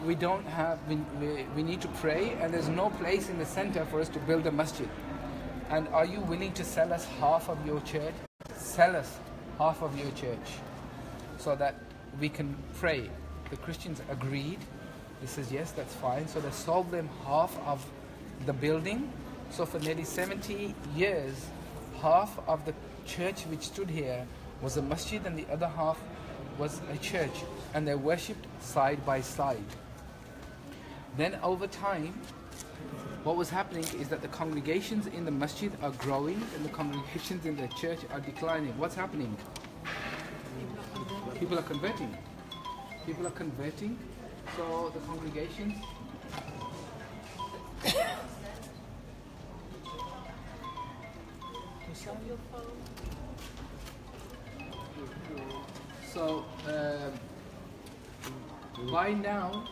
we don't have, we need to pray, and there's no place in the center for us to build a masjid. And are you willing to sell us half of your church? Sell us half of your church so that we can pray. The Christians agreed. He says, yes, that's fine. So they sold them half of the building. So for nearly 70 years, half of the church which stood here was a masjid and the other half was a church. And they worshipped side by side. Then over time, what was happening is that the congregations in the masjid are growing and the congregations in the church are declining. What's happening? People are converting. People are converting. So the congregations so by now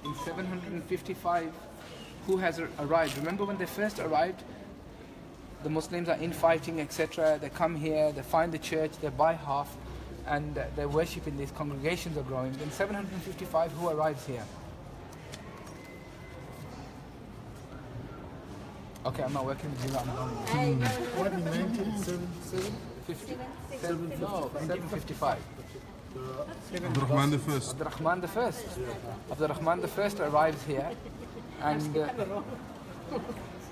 in 755 who has arrived? Remember when they first arrived, the Muslims are infighting, etc. They come here, they find the church, they buy half, and they worship in these congregations are growing. In 755, who arrives here? Okay, I'm not working with you. What in 1950? No, 755. Abdurrahman the First. Abdurrahman the First. Abdurrahman the First arrives here, and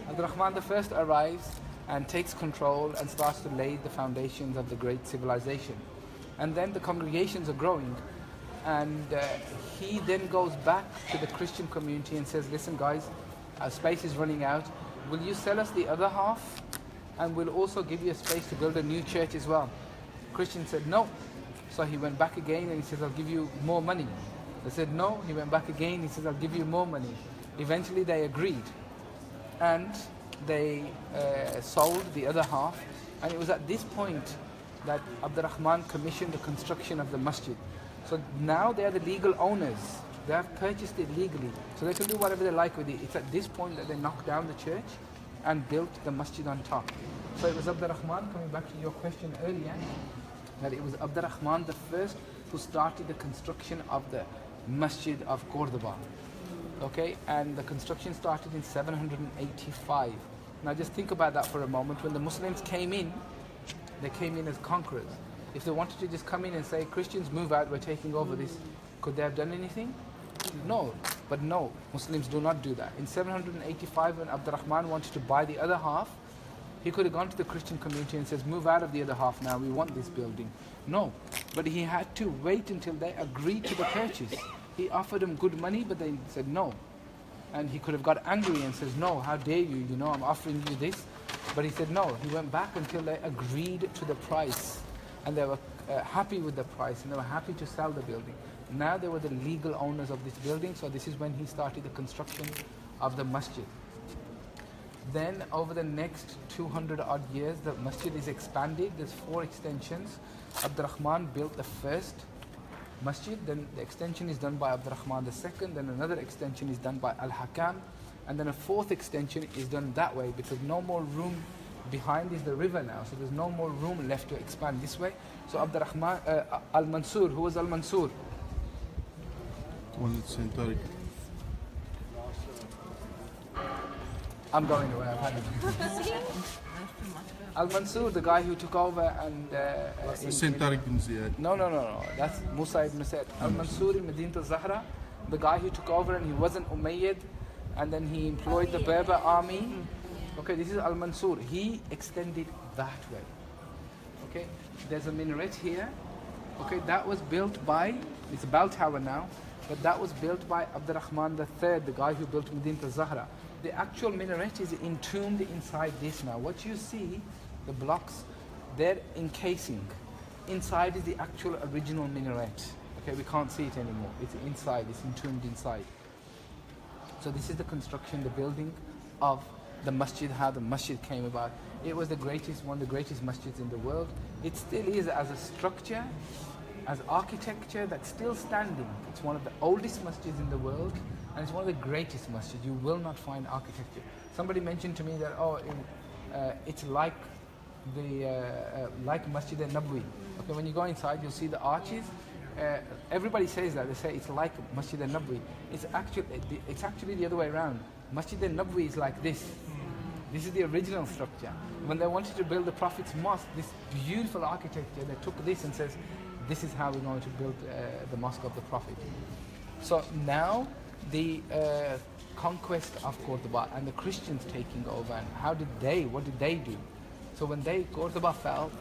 Abdurrahman the First arrives and takes control and starts to lay the foundations of the great civilization. And then the congregations are growing, and he then goes back to the Christian community and says, listen guys, our space is running out. Will you sell us the other half? And we'll also give you a space to build a new church as well. Christian said no. So he went back again and he says, I'll give you more money. They said no. He went back again. He says, I'll give you more money. Eventually they agreed. And they sold the other half. And it was at this point that Abdurrahman commissioned the construction of the masjid. So now they are the legal owners. They have purchased it legally. So they can do whatever they like with it. It's at this point that they knocked down the church and built the masjid on top. So it was Abdurrahman, coming back to your question earlier, that it was Abdurrahman the First who started the construction of the Masjid of Córdoba. Okay, and the construction started in 785. Now just think about that for a moment. When the Muslims came in, they came in as conquerors. If they wanted to just come in and say, Christians move out, we're taking over this, could they have done anything? No. But no, Muslims do not do that. In 785, when Abdurrahman wanted to buy the other half, he could have gone to the Christian community and says, move out of the other half now, we want this building. No, but he had to wait until they agreed to the purchase. He offered them good money, but they said no. And he could have got angry and says, no, how dare you, you know, I'm offering you this. But he said no. He went back until they agreed to the price. And they were happy with the price, and they were happy to sell the building. Now they were the legal owners of this building, so this is when he started the construction of the masjid. Then over the next 200 odd years, the masjid is expanded. There's 4 extensions. Abdurrahman built the first masjid, then the extension is done by Abdurrahman II, then another extension is done by Al-Hakam, and then a 4th extension is done that way, because no more room behind is the river now, so there's no more room left to expand this way. So Abdurrahman, Al-Mansur, who was Al-Mansur? One Saint Tariq. I'm going away, I've had it. Al-Mansur, the guy who took over and... Saint Tariq bin Ziyad. No, that's Musa ibn Sa'id. Al-Mansur in Medina al-Zahra, the guy who took over and he wasn't Umayyad, and then he employed the Berber army. Okay, this is Al-Mansur. He extended that way. Okay, there's a minaret here. Okay, that was built by, it's a bell tower now, but that was built by Abdurrahman III, the guy who built Medina al-Zahra. The actual minaret is entombed inside this now. What you see, the blocks, they're encasing. Inside is the actual original minaret. Okay, we can't see it anymore. It's inside, it's entombed inside. So this is the construction, the building of the masjid, how the masjid came about. It was the greatest, one of the greatest masjids in the world. It still is as a structure, as architecture, that's still standing. It's one of the oldest masjids in the world, and it's one of the greatest masjids. You will not find architecture. Somebody mentioned to me that, it's like the like Masjid al-Nabwi. Okay, when you go inside, you'll see the arches. everybody says that. They say it's like Masjid al-Nabawi. It's actually the other way around. Masjid al-Nabawi is like this. This is the original structure. When they wanted to build the Prophet's mosque, this beautiful architecture, they took this and says, this is how we're going to build the mosque of the Prophet. So now the conquest of Córdoba and the Christians taking over, and what did they do? So when Córdoba fell,